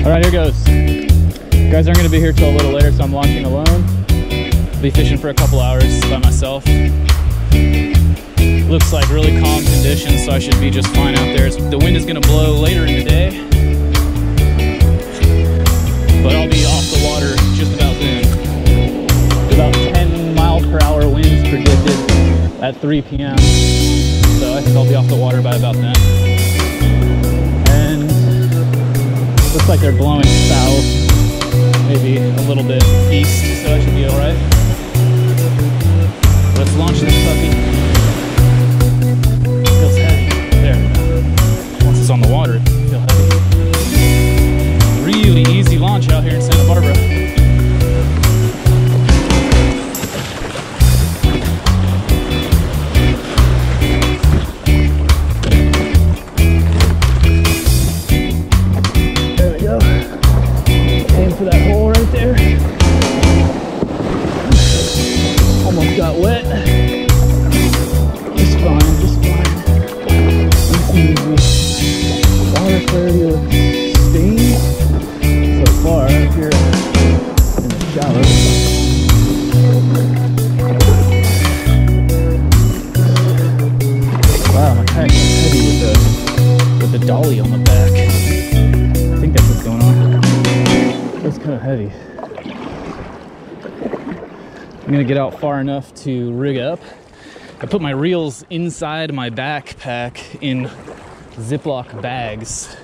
All right, here goes. You guys aren't gonna be here till a little later, so I'm launching alone. Be fishing for a couple hours by myself. Looks like really calm conditions, so I should be just fine out there. The wind is gonna blow later in the day, but I'll be off the water just about then. About 10 mile per hour winds predicted at 3 p.m. So I think I'll be off the water by about then. And looks like they're blowing south, maybe a little bit east, so that should be all right. Let's launch this puppy. Feels heavy. There. Once it's on the water, it feels heavy. Really easy launch out here in Santa Barbara. There we go. Aim for that hole right there. Almost got wet. Just fine, just fine. Nice and easy. Water clarity looks stained so far up here in the shallows. Wow, my kayak's heavy with the dolly on the back. I think that's what's going on. That's kind of heavy. I'm gonna get out far enough to rig up. I put my reels inside my backpack in Ziploc bags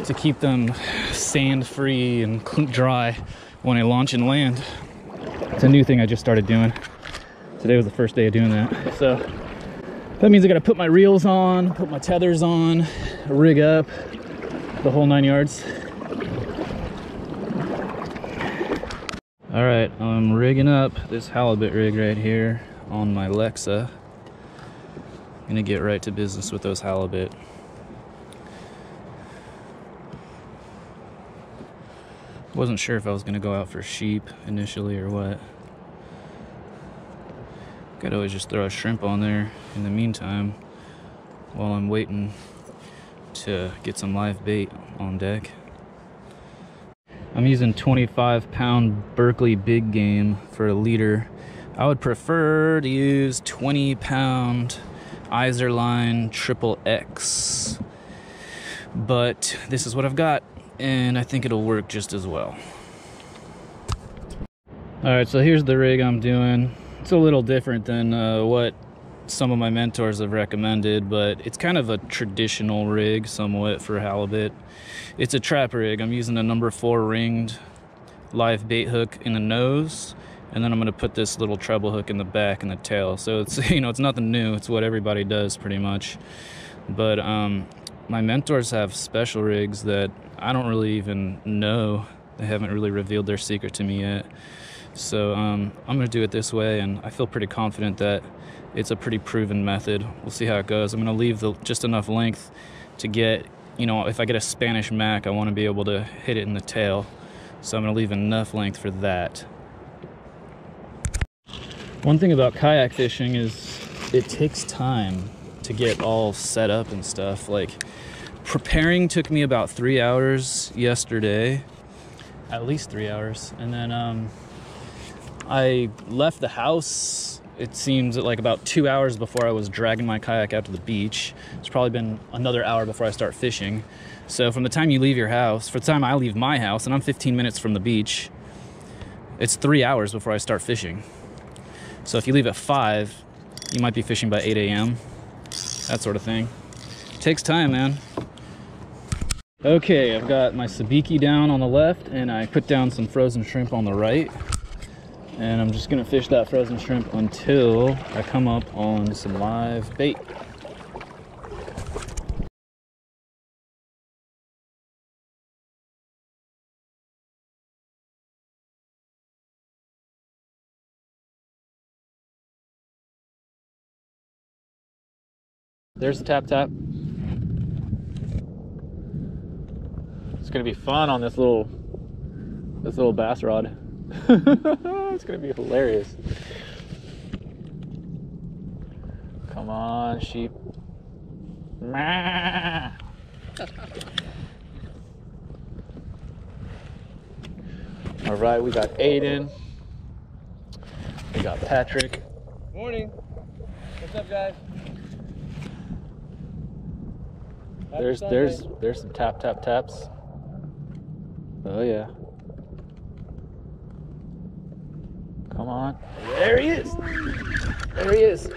to keep them sand free and dry when I launch and land. It's a new thing I just started doing. Today was the first day of doing that. So that means I gotta put my reels on, put my tethers on, rig up, the whole 9 yards. All right, I'm rigging up this halibut rig right here on my Lexa. I'm gonna get right to business with those halibut. Wasn't sure if I was gonna go out for sheep initially or what. Could always just throw a shrimp on there in the meantime while I'm waiting to get some live bait on deck. I'm using 25-pound Berkeley big game for a leader. I would prefer to use 20-pound Iserline XXX, but this is what I've got, and I think it'll work just as well. All right, so here's the rig I'm doing. It's a little different than what some of my mentors have recommended, but it's kind of a traditional rig somewhat for halibut. It's a trap rig. I'm using a number 4 ringed live bait hook in the nose, and then I'm going to put this little treble hook in the back and the tail. So it's, you know, it's nothing new. It's what everybody does pretty much. But my mentors have special rigs that I don't really even know. They haven't really revealed their secret to me yet. So I'm going to do it this way, and I feel pretty confident that it's a pretty proven method. We'll see how it goes. I'm going to leave just enough length to get, you know, if I get a Spanish Mac, I want to be able to hit it in the tail. So I'm going to leave enough length for that. One thing about kayak fishing is it takes time to get all set up and stuff. Like, preparing took me about 3 hours yesterday, at least 3 hours. And then I left the house, it seems, like about 2 hours before I was dragging my kayak out to the beach. It's probably been another hour before I start fishing. So from the time you leave your house, for the time I leave my house, and I'm 15 minutes from the beach, it's 3 hours before I start fishing. So if you leave at 5, you might be fishing by 8 a.m., that sort of thing. It takes time, man. Okay, I've got my sabiki down on the left, and I put down some frozen shrimp on the right. And I'm just gonna fish that frozen shrimp until I come up on some live bait. There's the tap tap. It's gonna be fun on this little bass rod. It's gonna be hilarious. Come on, sheep. All right, we got Aidan. We got Patrick. Morning. What's up, guys? There's some taps. Oh yeah. Come on. There he is. There he is.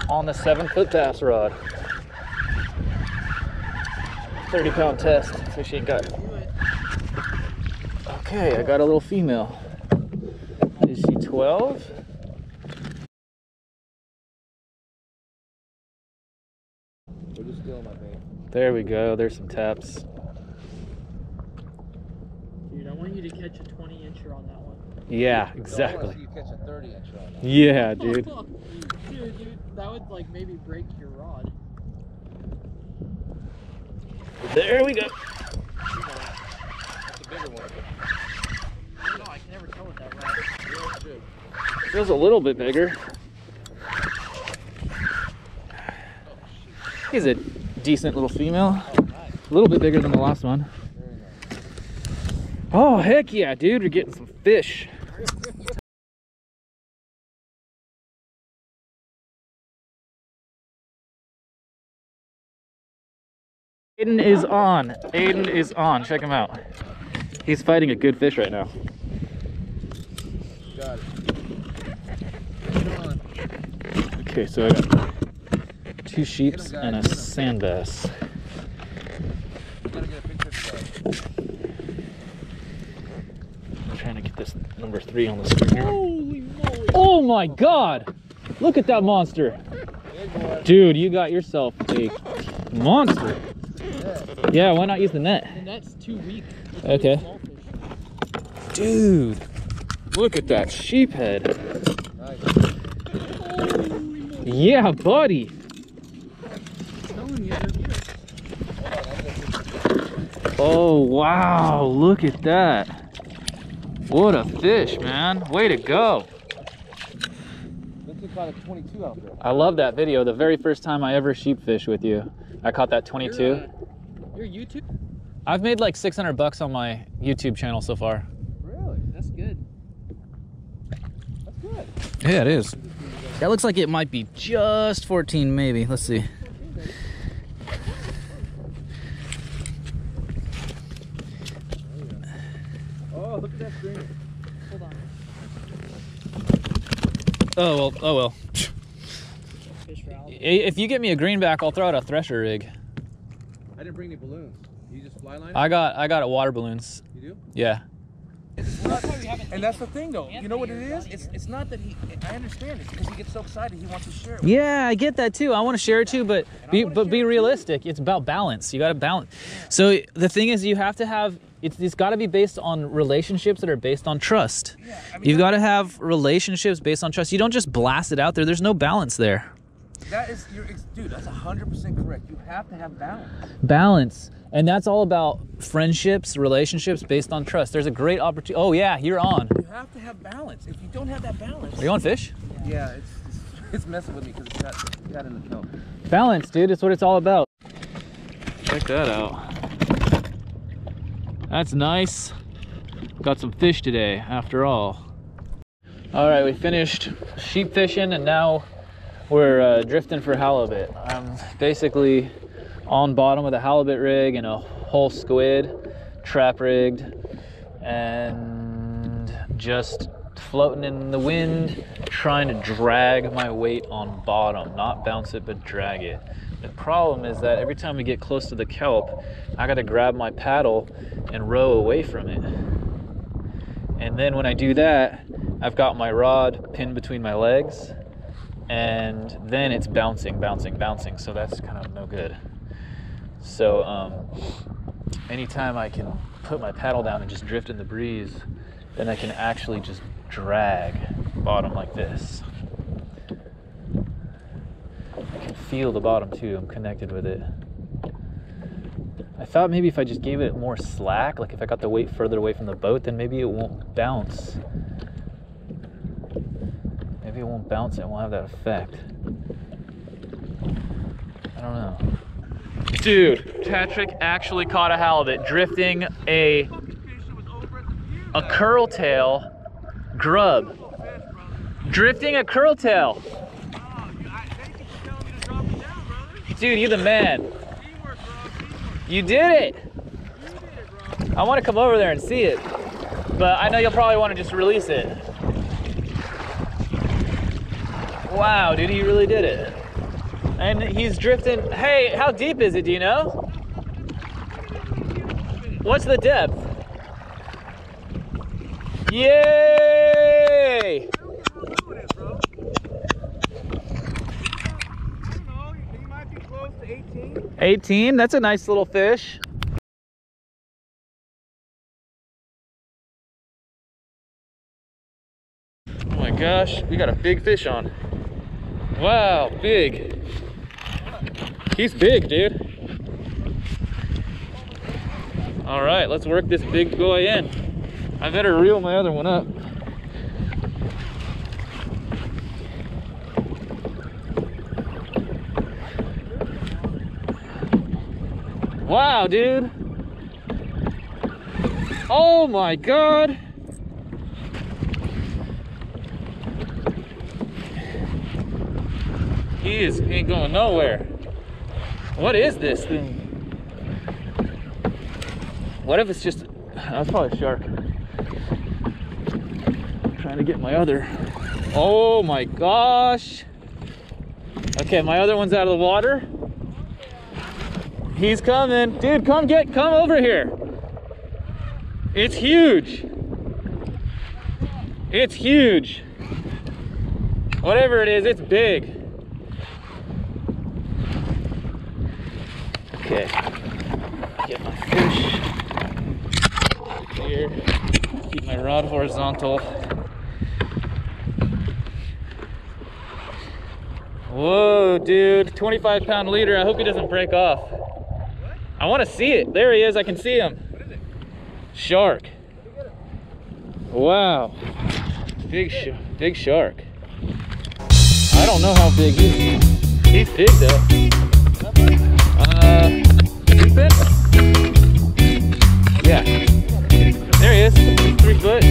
On the 7-foot bass rod. 30-pound test. Fish ain't got it. Okay, I got a little female. Is she 12? We're just stealing my bait. There we go. There's some taps. Dude, I want you to catch a 20-incher on that one. Yeah, I exactly. want to see you catch a 30-incher on that. Yeah, dude. Dude, that would like maybe break your rod. There we go. That's a bigger one. I don't know, I can never tell with that rod. Feels a little bit bigger. He's a decent little female. A little bit bigger than the last one. Oh, heck yeah, dude. We're getting some fish. Aidan is on. Aidan is on. Check him out. He's fighting a good fish right now. Got it. Okay, so I got 2 sheeps and a sand bass. Gotta get a picture of the guy. I'm trying to get this number 3 on the screen here. Holy moly! Oh my god! Look at that monster! Big boy. Dude, you got yourself a monster. Yeah, why not use the net? The net's too weak. It's Okay. really small fish. Dude, look at that sheephead. Nice. Holy moly! Yeah, buddy. I'm telling you, they're here. Oh, wow, look at that. What a fish, man. Way to go. This is about a 22 out there. I love that video. The very first time I ever sheepfish with you, I caught that 22. Your YouTube? I've made like 600 bucks on my YouTube channel so far. Really? That's good. That's good. Yeah, it is. That looks like it might be just 14 maybe. Let's see. Oh, look at that string. Hold on. Oh well. Fish for Al. If you get me a greenback, I'll throw out a thresher rig. I didn't bring any balloons. You just fly line? I got water balloons. You do? Yeah. And that's the thing, though. You know what it is? It's not that he. I understand. It's because he gets so excited he wants to share it. Yeah, I get that too. I want to share it too, but be realistic. It's about balance. You got to balance. So the thing is, you have to have. It's got to be based on relationships that are based on trust. Yeah, I mean, You've got to have relationships based on trust. You don't just blast it out there. There's no balance there. that is, dude. That's 100% correct. You have to have balance. Balance. And that's all about friendships, relationships based on trust. There's a great opportunity. Oh yeah, you're on. You have to have balance. If you don't have that balance, Are you on fish? yeah, it's messing with me because it's got in the film. Balance, dude. It's what it's all about. Check that out. That's nice. Got some fish today, after all. All right, we finished sheep fishing, and now we're drifting for halibut. I'm basically on bottom with a halibut rig and a whole squid, trap rigged, and just floating in the wind, trying to drag my weight on bottom, not bounce it, but drag it. The problem is that every time we get close to the kelp, I gotta grab my paddle and row away from it. And then when I do that, I've got my rod pinned between my legs, and then it's bouncing. So that's kind of no good. So anytime I can put my paddle down and just drift in the breeze, then I can actually just drag bottom like this. I can feel the bottom too. I'm connected with it. I thought maybe if I just gave it more slack, like if I got the weight further away from the boat, then maybe it won't bounce. Maybe it won't bounce and it won't have that effect. I don't know. Dude, Patrick actually caught a halibut drifting a A curltail grub. Drifting a curltail. Dude, you the man. You did it. I want to come over there and see it, but I know you'll probably want to just release it. Wow, dude, he really did it. And he's drifting. Hey, how deep is it, do you know? What's the depth? Yay! I don't know, he might be close to 18. 18? That's a nice little fish. Oh my gosh, we got a big fish on. Wow, big. He's big, dude. All right, let's work this big boy in. I better reel my other one up. Wow, dude. Oh my God. He ain't going nowhere. What is this thing? What if it's just, that's probably a shark. I'm trying to get my other. Oh my gosh. Okay, my other one's out of the water. He's coming. Dude, come over here. It's huge. It's huge. Whatever it is, it's big. Okay, get my fish here, keep my rod horizontal. Whoa, dude, 25-pound leader. I hope he doesn't break off. I want to see it. There he is, I can see him. What is it? Shark. Wow, big shark. I don't know how big he is. He's big though. Sheephead? Yeah. There he is. 3 foot.